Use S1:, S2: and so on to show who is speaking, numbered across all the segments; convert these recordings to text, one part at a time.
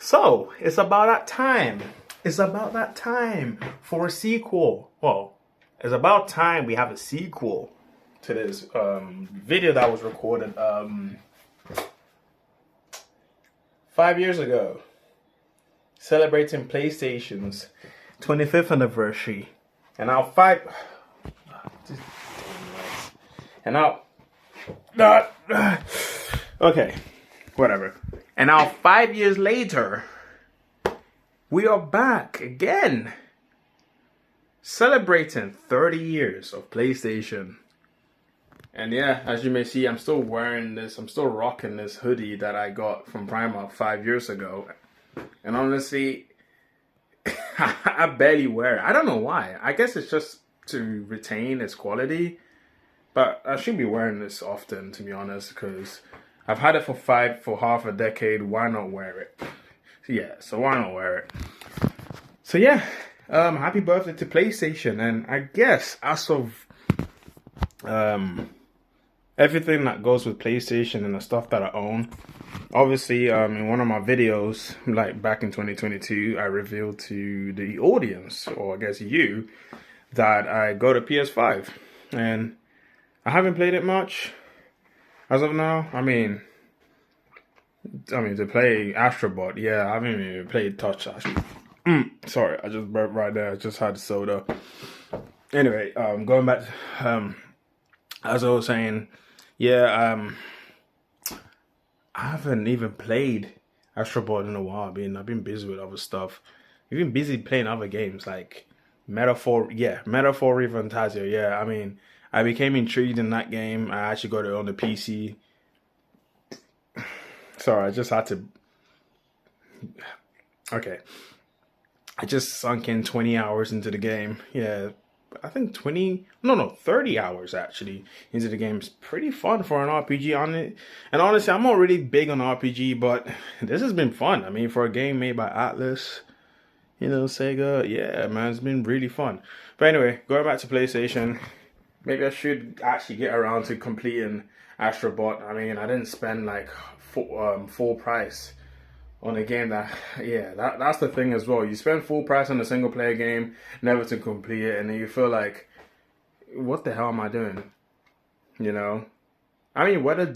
S1: So, it's about that time. It's about that time for a sequel. Well, it's about time we have a sequel to this video that was recorded 5 years ago, celebrating PlayStation's 25th anniversary. And now okay, whatever. And now 5 years later, we are back again, celebrating 30 years of PlayStation. And yeah, as you may see, I'm still wearing this, I'm still rocking this hoodie that I got from Primark 5 years ago. And honestly, I barely wear it. I don't know why. I guess it's just to retain its quality. But I should be wearing this often, to be honest, because I've had it for half a decade. Why not wear it? So why not wear it? So yeah, happy birthday to PlayStation. And I guess as of everything that goes with PlayStation and the stuff that I own, obviously in one of my videos, like back in 2022, I revealed to the audience, or I guess you, that I got a PS5. And I haven't played it much as of now. I mean to play Astrobot, yeah, I haven't even played Touch actually. Sorry, I just burped right there. I just had soda. Anyway, going back, as I was saying, yeah, I haven't even played Astrobot in a while. I've been busy with other stuff. I've been busy playing other games like Metaphor Refantasia. Yeah, I mean, I became intrigued in that game. I actually got it on the PC. Sorry, I just had to... Okay. I just sunk in 20 hours into the game. Yeah, I think 30 hours actually into the game. It's pretty fun for an RPG on it. And honestly, I'm not really big on RPG, but this has been fun. I mean, for a game made by Atlas, Sega, yeah, man, it's been really fun. But anyway, going back to PlayStation, maybe I should actually get around to completing Astrobot. I mean, I didn't spend like full price on a game that's the thing as well. You spend full price on a single player game, never to complete it, and then you feel like, what the hell am I doing? I mean, whether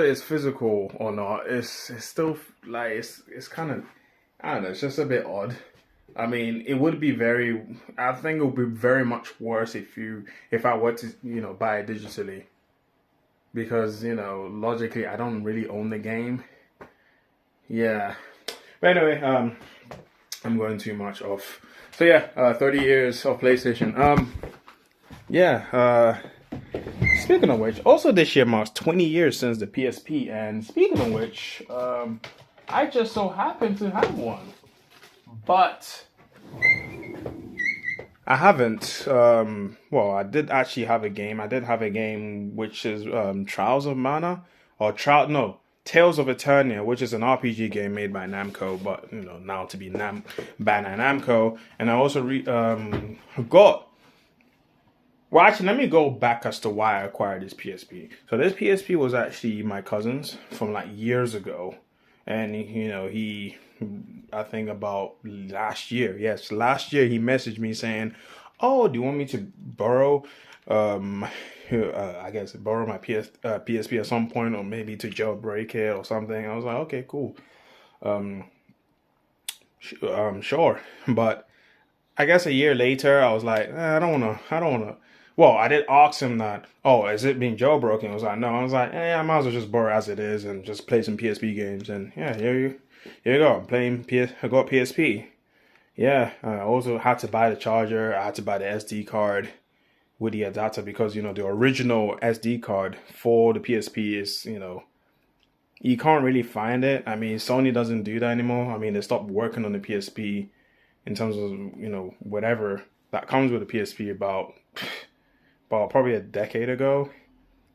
S1: it's physical or not, it's still like, it's kind of, I don't know, it's just a bit odd. I mean, I think it would be very much worse if I were to, buy it digitally. Because, logically, I don't really own the game. Yeah. But anyway, I'm going too much off. So yeah, 30 years of PlayStation. Speaking of which, also this year marks 20 years since the PSP. And speaking of which, I just so happen to have one. But I haven't. I did actually have a game. I did have a game which is Trials of Mana, Tales of Eternia, which is an RPG game made by Namco, but now to be Bandai Namco. And I also got. Well, actually, let me go back as to why I acquired this PSP. So this PSP was actually my cousin's from like years ago, and I think about last year. Yes, last year he messaged me saying, "Oh, do you want me to borrow, borrow my PSP at some point, or maybe to jailbreak it or something?" I was like, "Okay, cool, sure." But I guess a year later, I was like, I don't wanna. Well, I did ask him that, "Oh, is it being jailbroken?" I was like, "No." I was like, I might as well just borrow as it is and just play some PSP games. And yeah, here you go. I'm playing I got PSP. Yeah, I also had to buy the charger. I had to buy the SD card with the adapter because, the original SD card for the PSP is, you can't really find it. I mean, Sony doesn't do that anymore. I mean, they stopped working on the PSP in terms of, whatever that comes with the PSP about probably a decade ago.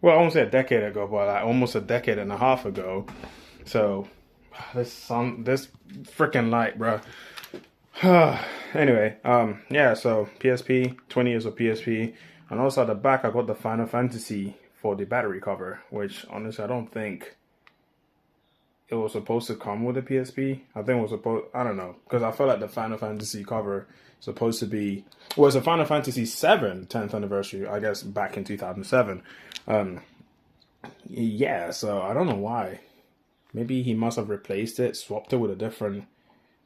S1: Well, I won't say a decade ago, but like almost a decade and a half ago. So this freaking light, bro. Anyway, so PSP, 20 years of PSP. And also at the back, I got the Final Fantasy for the battery cover, which honestly, I don't think it was supposed to come with a PSP. I think it was supposed. I don't know, because I feel like the Final Fantasy cover is supposed to be was a Final Fantasy 7 10th anniversary. I guess back in 2007. Yeah, so I don't know why. Maybe he must have replaced it, swapped it with a different,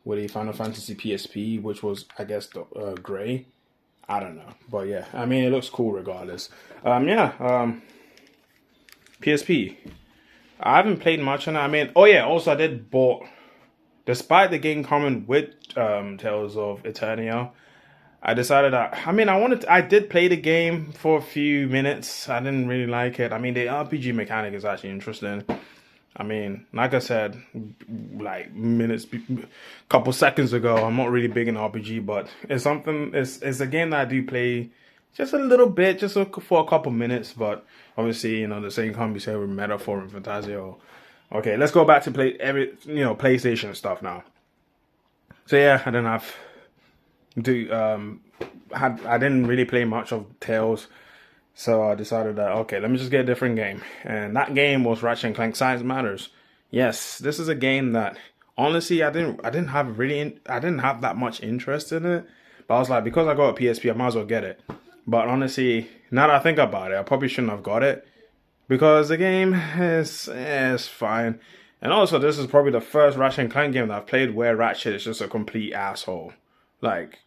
S1: with a Final Fantasy PSP, which was, I guess, the gray. I don't know, but yeah, I mean, it looks cool regardless. PSP. I haven't played much on it. I mean, oh yeah, also I did bought, despite the game coming with Tales of Eternia, I decided that, I mean, I did play the game for a few minutes. I didn't really like it. I mean, the RPG mechanic is actually interesting. I mean, like I said, like couple seconds ago, I'm not really big in RPG, but it's a game that I do play just a little bit, just for a couple minutes, but obviously, you know, the same can be said with Metaphor and Fantasio. Okay, let's go back to PlayStation stuff now. So yeah, I didn't really play much of Tales. So I decided that, okay, let me just get a different game. And that game was Ratchet and Clank Science Matters. Yes, this is a game that honestly I didn't have that much interest in it. But I was like, because I got a PSP, I might as well get it. But honestly, now that I think about it, I probably shouldn't have got it. Because the game is fine. And also, this is probably the first Ratchet and Clank game that I've played where Ratchet is just a complete asshole. Like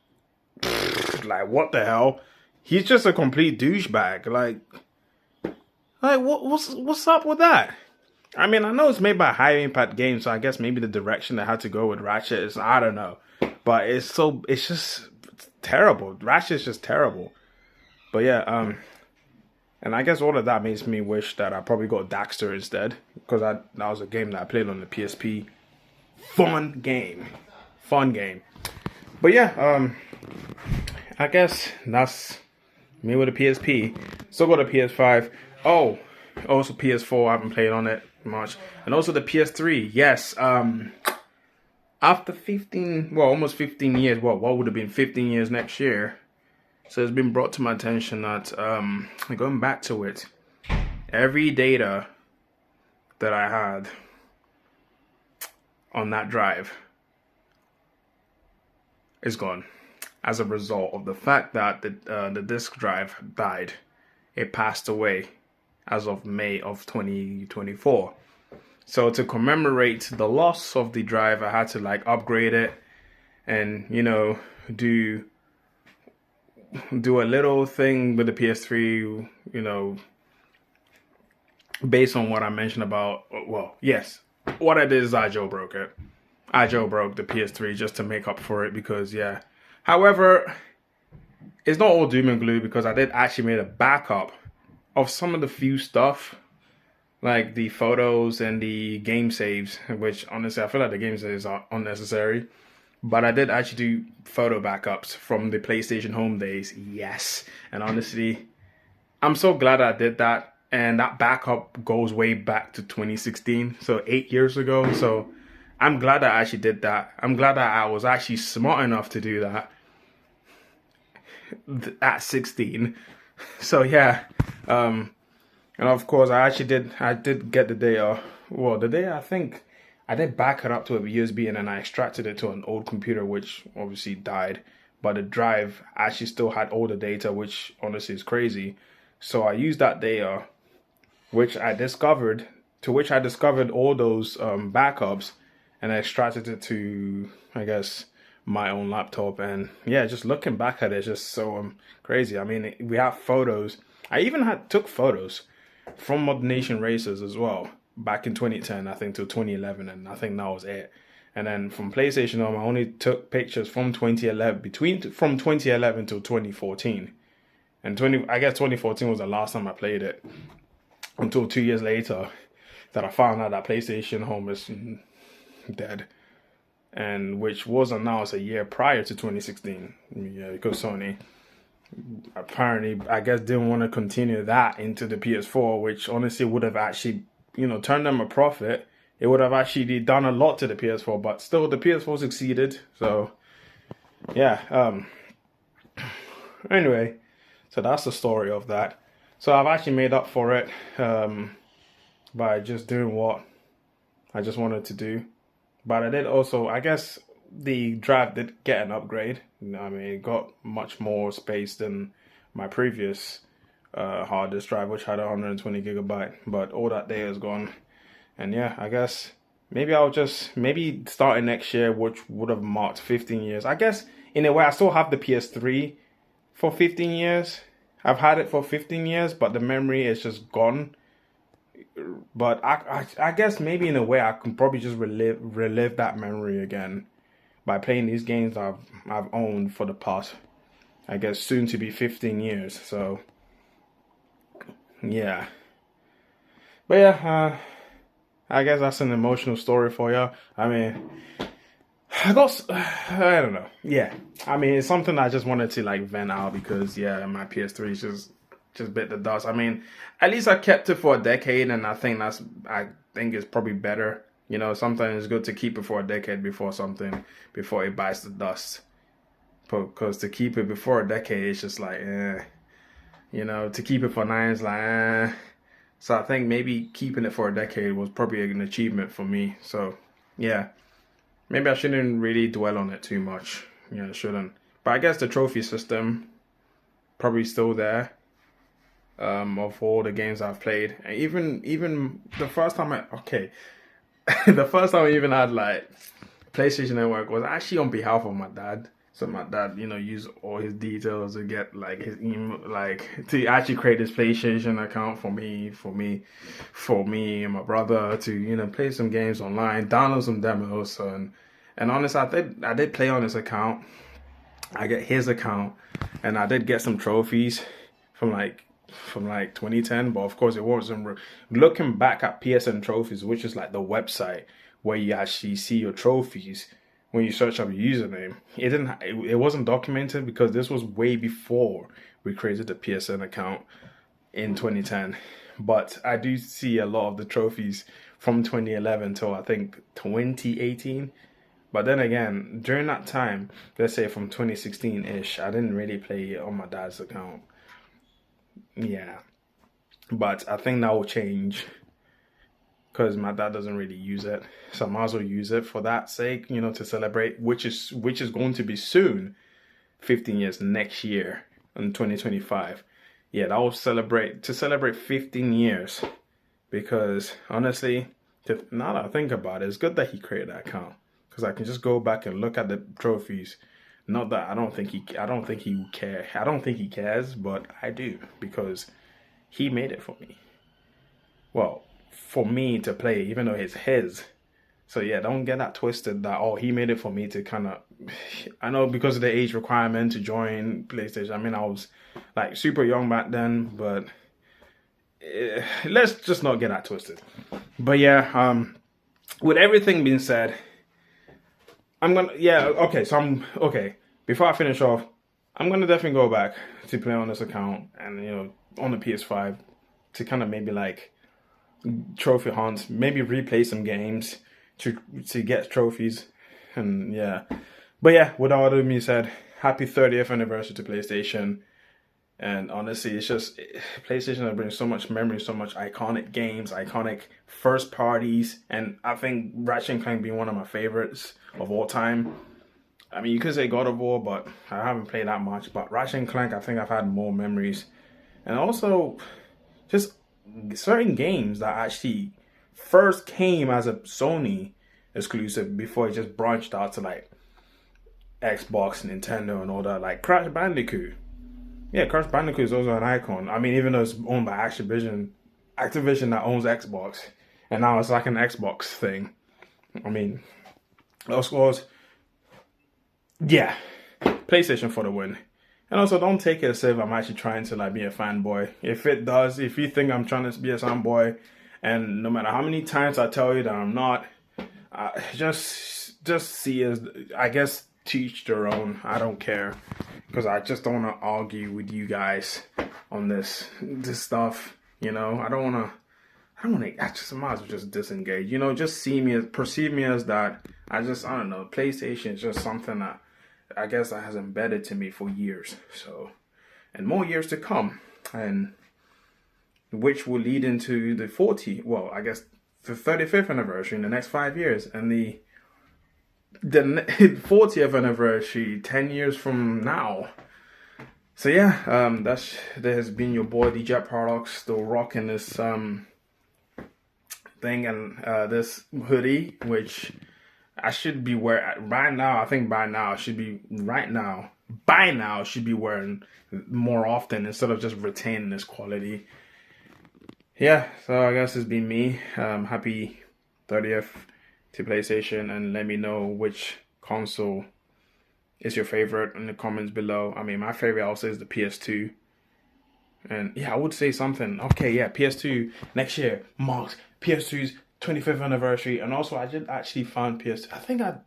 S1: what the hell? He's just a complete douchebag. Like what's up with that? I mean, I know it's made by High Impact Games, so I guess maybe the direction they had to go with Ratchet is, I don't know. But it's just terrible. Ratchet's just terrible. But yeah, and I guess all of that makes me wish that I probably got Daxter instead, because that was a game that I played on the PSP. Fun game. But yeah, I guess that's me with a PSP. Still got a PS5. Oh, also PS4. I haven't played on it much. And also the PS3. Yes. After almost 15 years. Well, what would have been 15 years next year? So it's been brought to my attention that going back to it, every data that I had on that drive is gone. As a result of the fact that the disk drive died. It passed away as of May of 2024. So to commemorate the loss of the drive, I had to like upgrade it and, you know, do a little thing with the PS3, you know, based on what I mentioned about, well, yes, what I did is I jailbroke it. I jailbroke the PS3 just to make up for it because, yeah. However, it's not all doom and gloom because I did actually make a backup of some of the few stuff, like the photos and the game saves, which honestly I feel like the game saves are unnecessary. But I did actually do photo backups from the PlayStation home days, yes. And honestly, I'm so glad I did that. And that backup goes way back to 2016, so 8 years ago. So I'm glad I actually did that. I'm glad that I was actually smart enough to do that at 16. So yeah, and of course I did get the data. Well, the data, I think I did back it up to a USB and then I extracted it to an old computer, which obviously died. But the drive actually still had all the data, which honestly is crazy. So I used that data, which I discovered all those backups, and I extracted it to, I guess, my own laptop. And yeah, just looking back at it, it's just so crazy. I mean, we have photos. I even took photos from Modern Nation Racers as well back in 2010, I think, till 2011, and I think that was it. And then from PlayStation Home, I only took pictures from 2011 from 2011 till 2014. And I guess 2014 was the last time I played it, until 2 years later that I found out that PlayStation Home is dead, and which was announced a year prior to 2016. Yeah, because Sony apparently, I guess, didn't want to continue that into the PS4, which honestly would have actually, you know, turned them a profit. It would have actually done a lot to the PS4, but still the PS4 succeeded. So yeah, anyway, so that's the story of that. So I've actually made up for it by just doing what I just wanted to do. But I did also, I guess the drive did get an upgrade. I mean, it got much more space than my previous hard disk drive, which had 120 gigabyte. But all that data is gone. And yeah, I guess maybe I'll just, maybe starting next year, which would have marked 15 years. I guess in a way, I still have the PS3 for 15 years. I've had it for 15 years, but the memory is just gone. But I guess maybe in a way I can probably just relive that memory again by playing these games I've owned for the past, I guess, soon to be 15 years. So yeah, but yeah, I guess that's an emotional story for you. I mean, I don't know. Yeah, I mean, it's something I just wanted to like vent out because yeah, my PS3 is just bit the dust. I mean, at least I kept it for a decade, and I think it's probably better. You know, sometimes it's good to keep it for a decade before it bites the dust. Because to keep it before a decade, it's just like, you know, to keep it for 9 is like, So I think maybe keeping it for a decade was probably an achievement for me. So yeah, maybe I shouldn't really dwell on it too much. Yeah, I shouldn't. But I guess the trophy system probably still there. Of all the games I've played, and even the first time the first time I even had like PlayStation Network was actually on behalf of my dad. So my dad, you know, used all his details to get like his email, like to actually create this PlayStation account for me and my brother to, you know, play some games online, download some demos, and honestly, I did play on his account. I get his account, and I did get some trophies from like 2010, but of course it wasn't. Looking back at PSN trophies, which is like the website where you actually see your trophies when you search up your username, it wasn't documented because this was way before we created the PSN account in 2010. But I do see a lot of the trophies from 2011 till I think 2018. But then again, during that time, let's say from 2016-ish, I didn't really play on my dad's account. Yeah, but I think that will change because my dad doesn't really use it, so I might as well use it for that sake, you know, to celebrate, which is going to be soon, 15 years next year in 2025. Yeah, that will celebrate 15 years because honestly, now that I think about it, it's good that he created that account because I can just go back and look at the trophies. Not that I don't think he cares, but I do because he made it for me. Well, for me to play, even though it's his. So yeah, don't get that twisted that, oh, he made it for me to kind of, I know because of the age requirement to join PlayStation. I mean, I was like super young back then, but let's just not get that twisted. But yeah, with everything being said, before I finish off, I'm gonna definitely go back to play on this account and, you know, on the PS5 to kind of maybe like trophy hunt, maybe replay some games to get trophies, and yeah. But yeah, with all that being said, happy 30th anniversary to PlayStation. And honestly, it's just PlayStation that brings so much memory, so much iconic games, iconic first parties, and I think Ratchet and Clank being one of my favorites of all time. I mean, you could say God of War, but I haven't played that much. But Ratchet and Clank, I think I've had more memories, and also just certain games that actually first came as a Sony exclusive before it just branched out to like Xbox, Nintendo, and all that. Like Crash Bandicoot. Yeah, Crash Bandicoot is also an icon. I mean, even though it's owned by Activision that owns Xbox, and now it's like an Xbox thing. I mean, of course, yeah, PlayStation for the win. And also, don't take it as if I'm actually trying to like be a fanboy. If you think I'm trying to be a fanboy, and no matter how many times I tell you that I'm not, just see as, I guess, teach their own. I don't care. Because I just don't want to argue with you guys on this stuff, you know. I just might as well just disengage, you know. Just perceive me as that. I don't know. PlayStation is just something that I guess that has embedded to me for years, so, and more years to come, and which will lead into the the 35th anniversary in the next 5 years, and the 40th anniversary 10 years from now. So yeah, that has been your boy DJ Paradox, still rocking this thing and this hoodie, which I should be wearing right now. I think by now I should be wearing more often instead of just retaining this quality. Yeah, so I guess it's been me. Happy 30th to PlayStation, and let me know which console is your favorite in the comments below. I mean, my favorite also is the PS2. And yeah, I would say something. Okay, yeah, PS2 next year marks PS2's 25th anniversary. And also, I did actually find PS2. I think I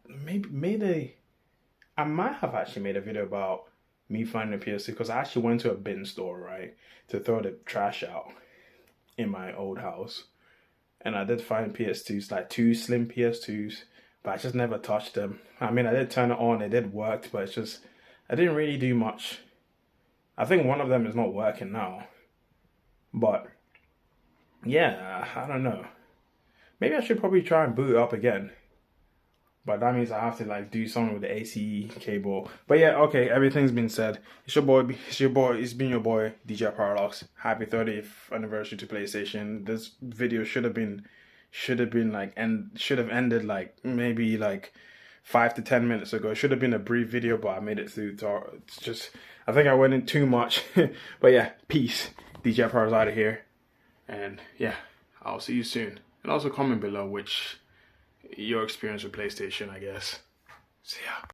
S1: might have actually made a video about me finding a PS2 because I actually went to a bin store, right, to throw the trash out in my old house. And I did find PS2s, like 2 slim PS2s, but I just never touched them. I mean, I did turn it on, it did work, but it's just, I didn't really do much. I think one of them is not working now. But yeah, I don't know. Maybe I should probably try and boot it up again. But that means I have to like do something with the ACE cable. But yeah, okay, everything's been said. It's been your boy, DJ Paradox. Happy 30th anniversary to PlayStation. This video should have ended like maybe like 5 to 10 minutes ago. It should have been a brief video, but I made it through. It's just, I think I went in too much. But yeah, peace. DJ Paradox out of here. And yeah, I'll see you soon. And also comment below which your experience with PlayStation, I guess. See ya.